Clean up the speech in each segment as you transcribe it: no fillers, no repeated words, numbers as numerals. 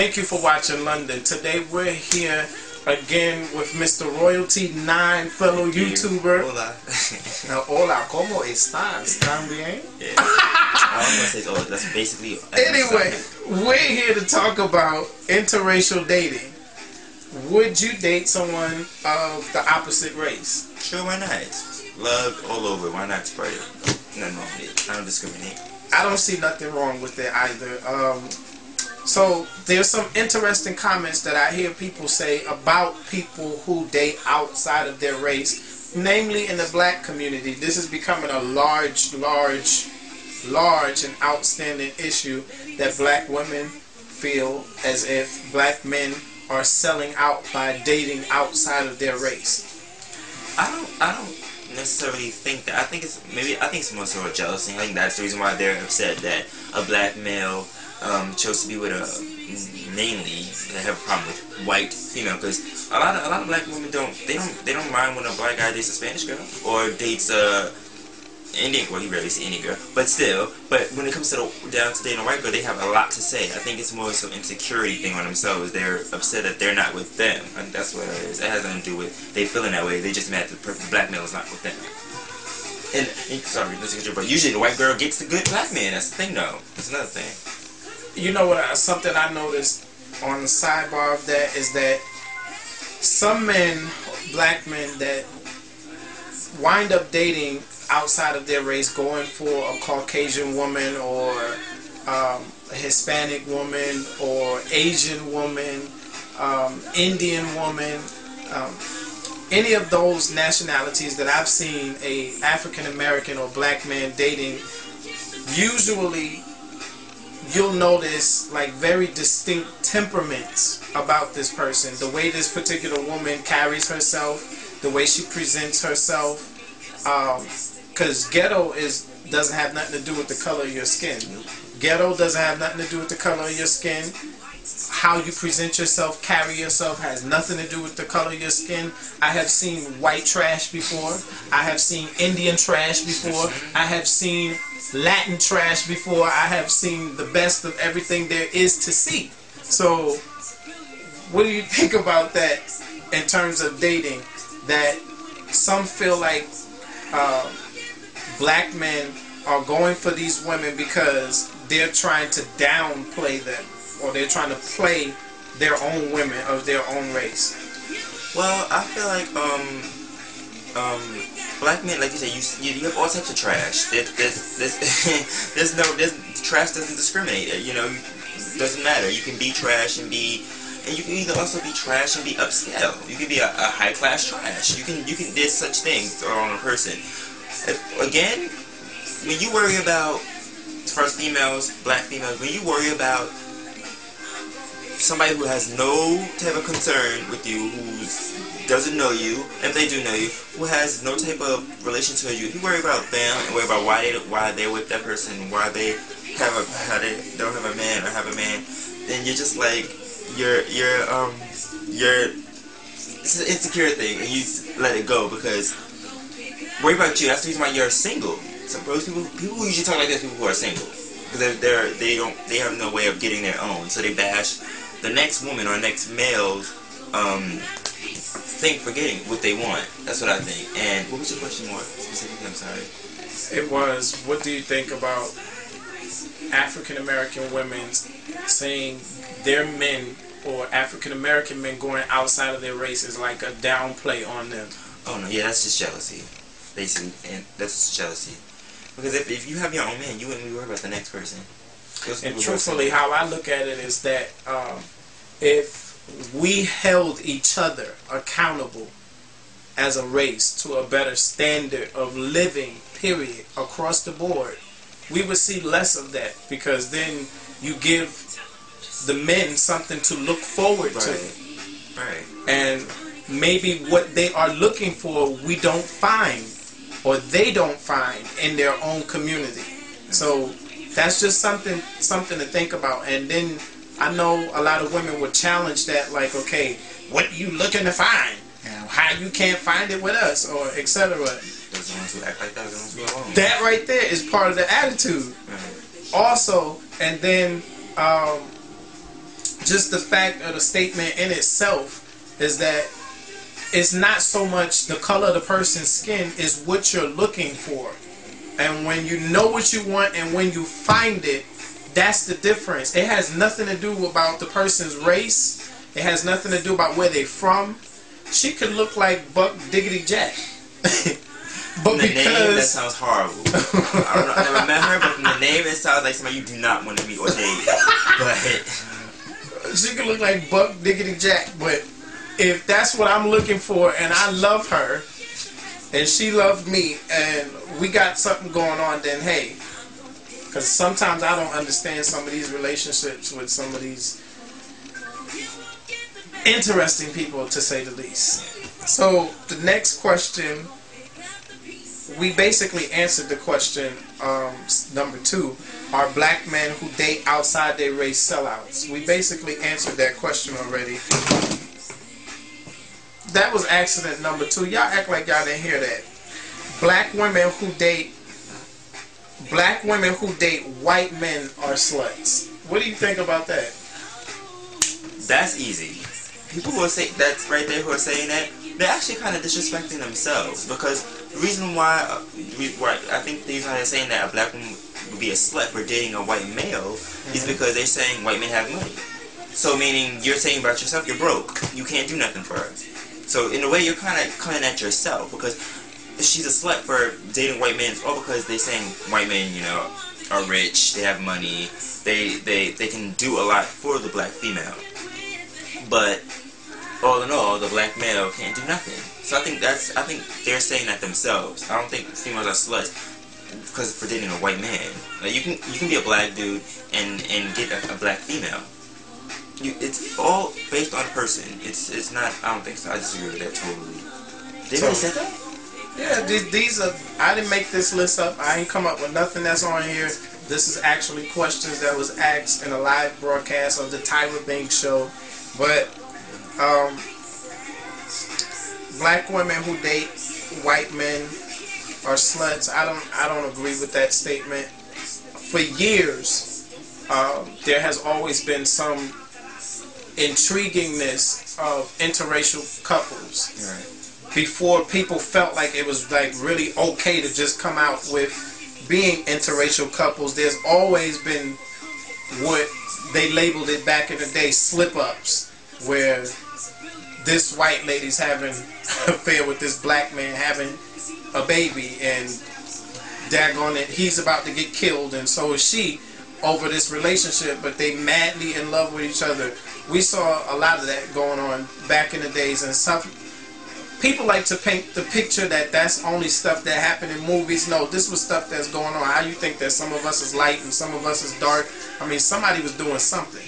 Thank you for watching London. Today we're here again with Mr. Royalty 9, fellow YouTuber. Hola. Hola, ¿cómo estás? ¿Están bien? Yeah. I was gonna say, oh, that's basically. Anyway, we're here to talk about interracial dating. Would you date someone of the opposite race? Sure, why not? Love all over. Why not spread it? Nothing wrong with it. I don't discriminate. I don't see nothing wrong with it either. So there's some interesting comments that I hear people say about people who date outside of their race, namely in the black community. This is becoming a large and outstanding issue that black women feel as if black men are selling out by dating outside of their race. I don't necessarily think that. I think it's more so a jealousy. I think that's the reason why they're upset that a black male chose to be with mainly they have a problem with white female, because a lot of black women don't mind when a black guy dates a Spanish girl or dates Indian. Well, he rarely see Indian girl, but when it comes to down to dating a white girl, they have a lot to say. I think it's more so insecurity thing on themselves. They're upset that they're not with them. I think that's what it is. It has nothing to do with they feeling that way. They just mad that the black male is not with them. And sorry, but usually the white girl gets the good black man. That's the thing, though. That's another thing. You know what? Something I noticed on the sidebar of that is that some men, black men, that wind up dating outside of their race, going for a Caucasian woman or a Hispanic woman or Asian woman, Indian woman, any of those nationalities that I've seen a African American or black man dating, usually you'll notice like very distinct temperaments about this person. The way this particular woman carries herself, the way she presents herself, because ghetto doesn't have nothing to do with the color of your skin. Ghetto doesn't have nothing to do with the color of your skin. How you present yourself, carry yourself has nothing to do with the color of your skin. I have seen white trash before. I have seen Indian trash before. I have seen Latin trash before. I have seen the best of everything there is to see. So what do you think about that in terms of dating? That some feel like black men are going for these women because they're trying to downplay them, or they're trying to play their own women of their own race. Well, I feel like black men, like you said, you have all types of trash. There's trash doesn't discriminate. You know, it doesn't matter. You can be trash and you can either also be trash and be upscale. You can be a high class trash. You can there's such things on a person. Again, when you worry about, as far as females, black females, when you worry about somebody who has no type of concern with you, who doesn't know you, if they do know you, who has no type of relation to you, if you worry about them and worry about why they're with that person, why they don't have a man or have a man, then you're just like it's an insecure thing, and you let it go because worry about you. That's the reason why you're single. So those people who usually talk like this, people who are single, because they have no way of getting their own, so they bash the next woman or next male's thing for getting what they want. That's what I think. And what was your question more specifically? I'm sorry. It was, what do you think about African American women saying their men or African American men going outside of their race is like a downplay on them? Oh no, yeah, that's just jealousy, basically, and that's just jealousy. Because if you have your own man, you wouldn't be worried about the next person. And truthfully, how I look at it is that if we held each other accountable as a race to a better standard of living, period, across the board, we would see less of that, because then you give the men something to look forward to. Right. And maybe what they are looking for, we don't find, or they don't find in their own community. So that's just something to think about. And then I know a lot of women would challenge that, like, okay, what you looking to find? How you can't find it with us, or etc. Those the ones who act like that, the ones who are alone. That right there is part of the attitude. Also, and then just the fact of the statement in itself is that it's not so much the color of the person's skin, is what you're looking for. And when you know what you want and when you find it, that's the difference. It has nothing to do about the person's race. It has nothing to do about where they're from. She could look like Buck Diggity Jack. But the name, that sounds horrible. I don't know, I never met her, but from the name, it sounds like somebody you do not want to meet or date. But she could look like Buck Diggity Jack. But if that's what I'm looking for, and I love her, and she loved me, and we got something going on, then hey. Because sometimes I don't understand some of these relationships with some of these interesting people, to say the least. So the next question, we basically answered the question number 2. Are black men who date outside their race sellouts? We basically answered that question already. That was accident number 2. Y'all act like y'all didn't hear that. Black women who date white men are sluts. What do you think about that? That's easy. People who are saying that's right there who are saying that, they're actually kind of disrespecting themselves, because the reason why I think the reason why they're saying that a black woman would be a slut for dating a white male is because they're saying white men have money. So meaning you're saying about yourself, you're broke. You can't do nothing for her. So in a way, you're kind of coming at yourself, because she's a slut for dating white men, all because they're saying white men, you know, are rich, they have money, they can do a lot for the black female. But all in all, the black male can't do nothing. So I think they're saying that themselves. I don't think females are sluts because for dating a white man. Like you can be a black dude and get a black female. It's all based on person. It's not. I don't think so. I disagree with that totally. They really said that? Yeah, these are. I didn't make this list up. I ain't come up with nothing that's on here. This is actually questions that was asked in a live broadcast of the Tyra Banks show. But black women who date white men are sluts. I don't agree with that statement. For years, there has always been some intriguingness of interracial couples. Right. Before people felt like it was like really okay to just come out with being interracial couples, there's always been what they labeled it back in the day, slip-ups, where this white lady's having an affair with this black man, having a baby, and daggone it, he's about to get killed, and so is she, over this relationship, but they madly in love with each other. We saw a lot of that going on back in the days, and some people like to paint the picture that that's only stuff that happened in movies. No, this was stuff that's going on. How you think that some of us is light and some of us is dark? I mean, somebody was doing something.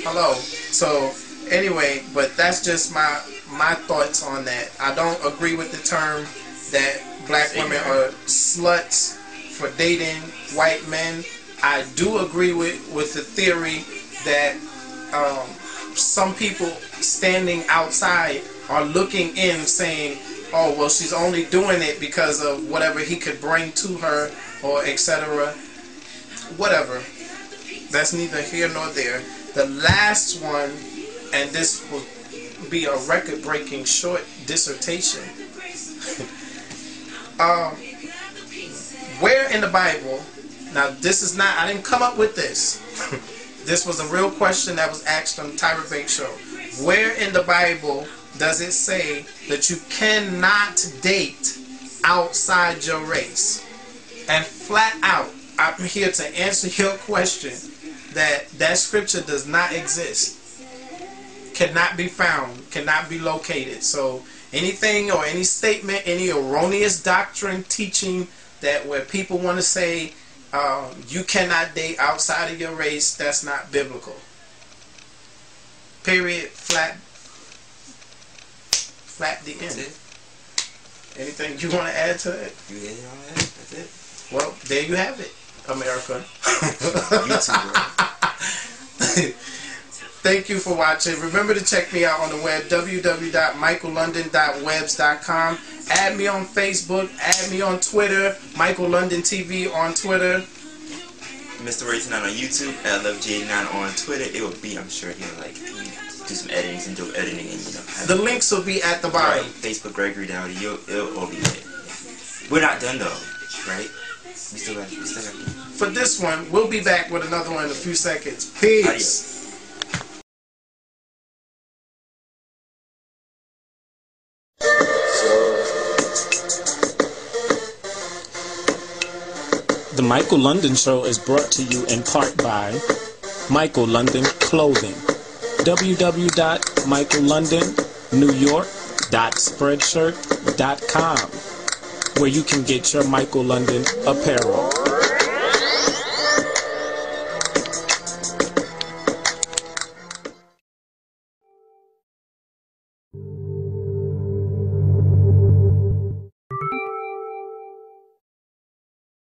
Hello. So anyway, but that's just my thoughts on that. I don't agree with the term that black women are sluts for dating white men. I do agree with the theory that some people standing outside are looking in saying, oh, well, she's only doing it because of whatever he could bring to her, or etc. Whatever. That's neither here nor there. The last one, and this will be a record-breaking short dissertation. Where in the Bible, now this is not, I didn't come up with this. This was a real question that was asked on the Tyra Banks show. Where in the Bible does it say that you cannot date outside your race? And flat out, I'm here to answer your question that scripture does not exist, cannot be found, cannot be located. So anything or any statement, any erroneous doctrine teaching that where people want to say you cannot date outside of your race, that's not biblical. Period. Flat the end. Anything you want to add to it? You hit it on that. That's it. Well, there you have it, America. YouTuber. Thank you for watching. Remember to check me out on the web, www.michaellondon.webs.com. Add me on Facebook. Add me on Twitter. Michael London TV on Twitter. Mr. Ray 9 on YouTube, at LoveJ9 on Twitter. It will be, I'm sure he'll like do some editing, some dope editing, and the links will be at the bottom. Right, Facebook, Gregory Dowdy. It'll all be there. We're not done though, right? We still got. For this one, we'll be back with another one in a few seconds. Peace. Adios. The Michael London Show is brought to you in part by Michael London Clothing. www.michaellondonnewyork.spreadshirt.com, where you can get your Michael London apparel.